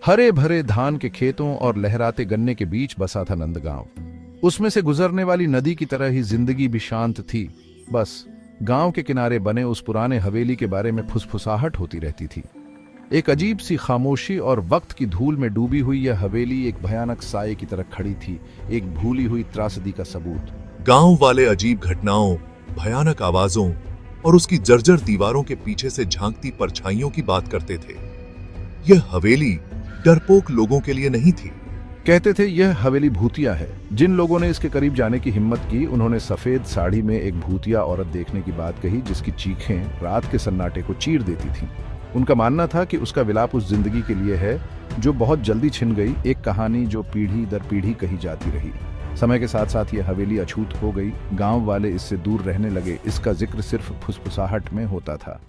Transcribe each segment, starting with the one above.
हरे भरे धान के खेतों और लहराते गन्ने के बीच बसा था नंदगांव। उसमें से गुजरने वाली नदी की तरह ही जिंदगी भी शांत थी। बस गांव के किनारे बने उस पुराने हवेली के बारे में फुसफुसाहट होती रहती थी। एक अजीब सी खामोशी और वक्त की धूल में डूबी हुई यह हवेली एक भयानक साये की तरह खड़ी थी, एक भूली हुई त्रासदी का सबूत। गांव वाले अजीब घटनाओं, भयानक आवाजों और उसकी जर्जर दीवारों के पीछे से झांकती परछाइयों की बात करते थे। यह हवेली डरपोक लोगों के लिए नहीं थी। कहते थे यह हवेली भूतिया है। जिन लोगों ने इसके करीब जाने की हिम्मत की, उन्होंने सफेद साड़ी में एक भूतिया औरत देखने की बात कही, जिसकी चीखें रात के सन्नाटे को चीर देती थीं। उनका मानना था कि उसका विलाप उस जिंदगी के लिए है जो बहुत जल्दी छिन गई, एक कहानी जो पीढ़ी दर पीढ़ी कही जाती रही। समय के साथ साथ यह हवेली अछूत हो गई। गांव वाले इससे दूर रहने लगे। इसका जिक्र सिर्फ फुसफुसाहट में होता था।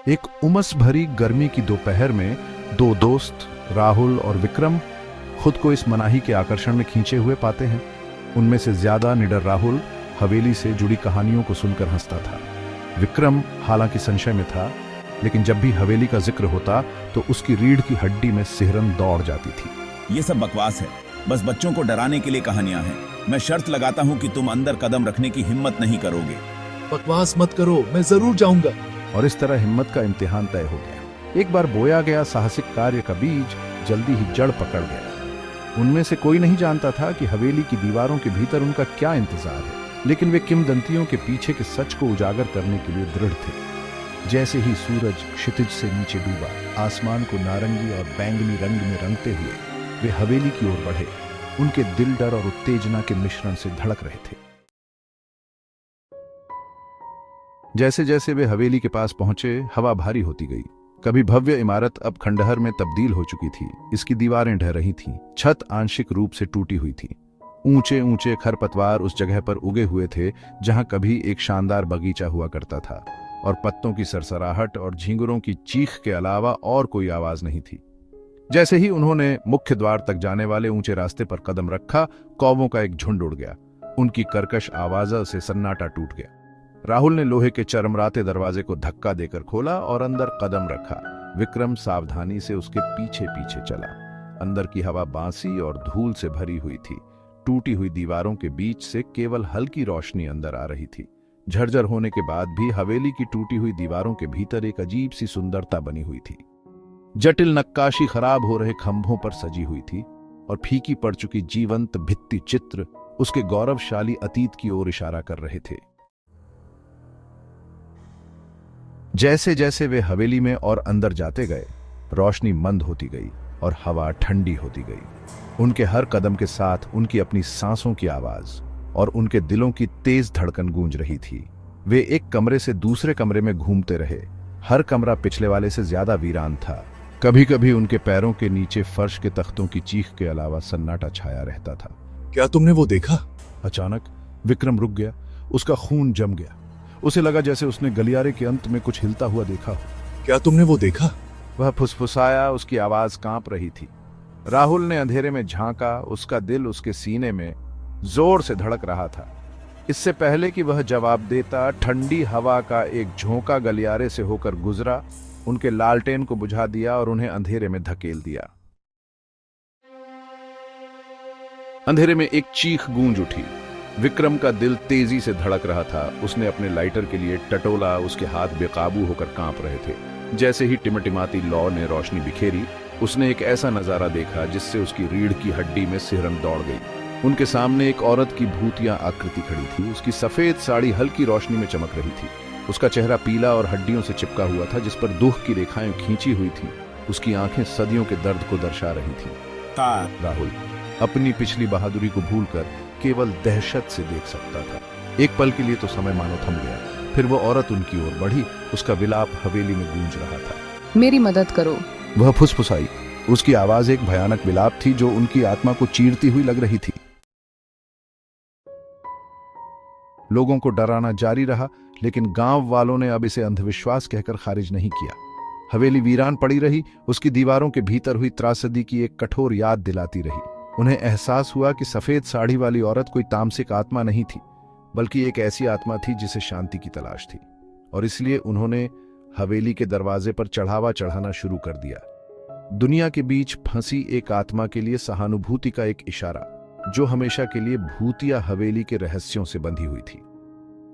एक उमस भरी गर्मी की दोपहर में दो दोस्त राहुल और विक्रम खुद को इस मनाही के आकर्षण में खींचे हुए पाते हैं। उनमें से ज्यादा निडर राहुल हवेली से जुड़ी कहानियों को सुनकर हंसता था। विक्रम हालांकि संशय में था, लेकिन जब भी हवेली का जिक्र होता तो उसकी रीढ़ की हड्डी में सिहरन दौड़ जाती थी। ये सब बकवास है, बस बच्चों को डराने के लिए कहानियां हैं। मैं शर्त लगाता हूं कि तुम अंदर कदम रखने की हिम्मत नहीं करोगे। बकवास मत करो, मैं जरूर जाऊंगा। और इस तरह हिम्मत का इम्तिहान तय हो गया। एक बार बोया गया साहसिक कार्य का बीज जल्दी ही जड़ पकड़ गया। उनमें से कोई नहीं जानता था कि हवेली की दीवारों के भीतर उनका क्या इंतजार है, लेकिन वे किंवदंतियों के पीछे के सच को उजागर करने के लिए दृढ़ थे। जैसे ही सूरज क्षितिज से नीचे डूबा, आसमान को नारंगी और बैंगनी रंग में रंगते हुए वे हवेली की ओर बढ़े। उनके दिल डर और उत्तेजना के मिश्रण से धड़क रहे थे। जैसे जैसे वे हवेली के पास पहुंचे, हवा भारी होती गई। कभी भव्य इमारत अब खंडहर में तब्दील हो चुकी थी। इसकी दीवारें ढह रही थीं, छत आंशिक रूप से टूटी हुई थी। ऊंचे ऊंचे खरपतवार उस जगह पर उगे हुए थे जहां कभी एक शानदार बगीचा हुआ करता था, और पत्तों की सरसराहट और झींगुरों की चीख के अलावा और कोई आवाज नहीं थी। जैसे ही उन्होंने मुख्य द्वार तक जाने वाले ऊंचे रास्ते पर कदम रखा, कौवों का एक झुंड उड़ गया। उनकी कर्कश आवाज़ से सन्नाटा टूट गया। राहुल ने लोहे के चरमराते दरवाजे को धक्का देकर खोला और अंदर कदम रखा। विक्रम सावधानी से उसके पीछे पीछे चला। अंदर की हवा बांसी और धूल से भरी हुई थी। टूटी हुई दीवारों के बीच से केवल हल्की रोशनी अंदर आ रही थी। झरझर होने के बाद भी हवेली की टूटी हुई दीवारों के भीतर एक अजीब सी सुंदरता बनी हुई थी। जटिल नक्काशी खराब हो रहे खंभों पर सजी हुई थी, और फीकी पड़ चुकी जीवंत भित्ति चित्र उसके गौरवशाली अतीत की ओर इशारा कर रहे थे। जैसे जैसे वे हवेली में और अंदर जाते गए, रोशनी मंद होती गई और हवा ठंडी होती गई। उनके हर कदम के साथ उनकी अपनी सांसों की आवाज और उनके दिलों की तेज धड़कन गूंज रही थी। वे एक कमरे से दूसरे कमरे में घूमते रहे। हर कमरा पिछले वाले से ज्यादा वीरान था। कभी कभी उनके पैरों के नीचे फर्श के तख्तों की चीख के अलावा सन्नाटा छाया रहता था। क्या तुमने वो देखा? अचानक विक्रम रुक गया। उसका खून जम गया। उसे लगा जैसे उसने गलियारे के अंत में कुछ हिलता हुआ देखा हो। क्या तुमने वो देखा? वह फुसफुसाया। उसकी आवाज कांप रही थी। राहुल ने अंधेरे में झांका। उसका दिल उसके सीने में जोर से धड़क रहा था। इससे पहले कि वह जवाब देता, ठंडी हवा का एक झोंका गलियारे से होकर गुजरा, उनके लालटेन को बुझा दिया और उन्हें अंधेरे में धकेल दिया। अंधेरे में एक चीख गूंज उठी। विक्रम का दिल तेजी से धड़क रहा था। उसने अपने लाइटर के लिए टटोला। उसके हाथ बेकाबू होकर कांप रहे थे। जैसे ही टिमटिमाती लौ ने रोशनी बिखेरी, उसने एक ऐसा नजारा देखा जिससे उसकी रीढ़ की हड्डी में सिहरन दौड़ गई। उनके सामने एक औरत की भूतिया आकृति खड़ी थी। उसकी सफेद साड़ी हल्की रोशनी में चमक रही थी। उसका चेहरा पीला और हड्डियों से चिपका हुआ था, जिस पर दुख की रेखाएं खींची हुई थी। उसकी आंखें सदियों के दर्द को दर्शा रही थी। राहुल अपनी पिछली बहादुरी को भूलकर केवल दहशत से देख सकता था। एक पल के लिए तो समय मानो थम गया। फिर वो औरत उनकी ओर बढ़ी। उसका विलाप हवेली में गूंज रहा था। मेरी मदद करो, वह फुसफुसाई। उसकी आवाज एक भयानक विलाप थी जो उनकी आत्मा को चीरती हुई लग रही थी। लोगों को डराना जारी रहा, लेकिन गांव वालों ने अब इसे अंधविश्वास कहकर खारिज नहीं किया। हवेली वीरान पड़ी रही। उसकी दीवारों के भीतर हुई त्रासदी की एक कठोर याद दिलाती रही। उन्हें एहसास हुआ कि सफेद साड़ी वाली औरत कोई तामसिक आत्मा नहीं थी, बल्कि एक ऐसी आत्मा थी जिसे शांति की तलाश थी। और इसलिए उन्होंने हवेली के दरवाजे पर चढ़ावा चढ़ाना शुरू कर दिया। दुनिया के बीच फंसी एक आत्मा के लिए सहानुभूति का एक इशारा, जो हमेशा के लिए भूतिया हवेली के रहस्यों से बंधी हुई थी।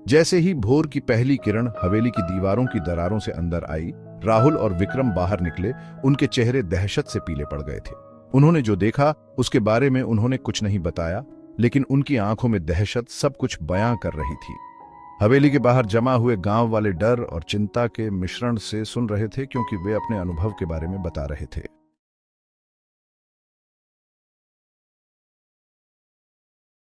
जैसे ही भोर की पहली किरण हवेली की दीवारों की दरारों से अंदर आई, राहुल और विक्रम बाहर निकले। उनके चेहरे दहशत से पीले पड़ गए थे। उन्होंने जो देखा उसके बारे में उन्होंने कुछ नहीं बताया, लेकिन उनकी आंखों में दहशत सब कुछ बयां कर रही थी। हवेली के बाहर जमा हुए गांव वाले डर और चिंता के मिश्रण से सुन रहे थे, क्योंकि वे अपने अनुभव के बारे में बता रहे थे।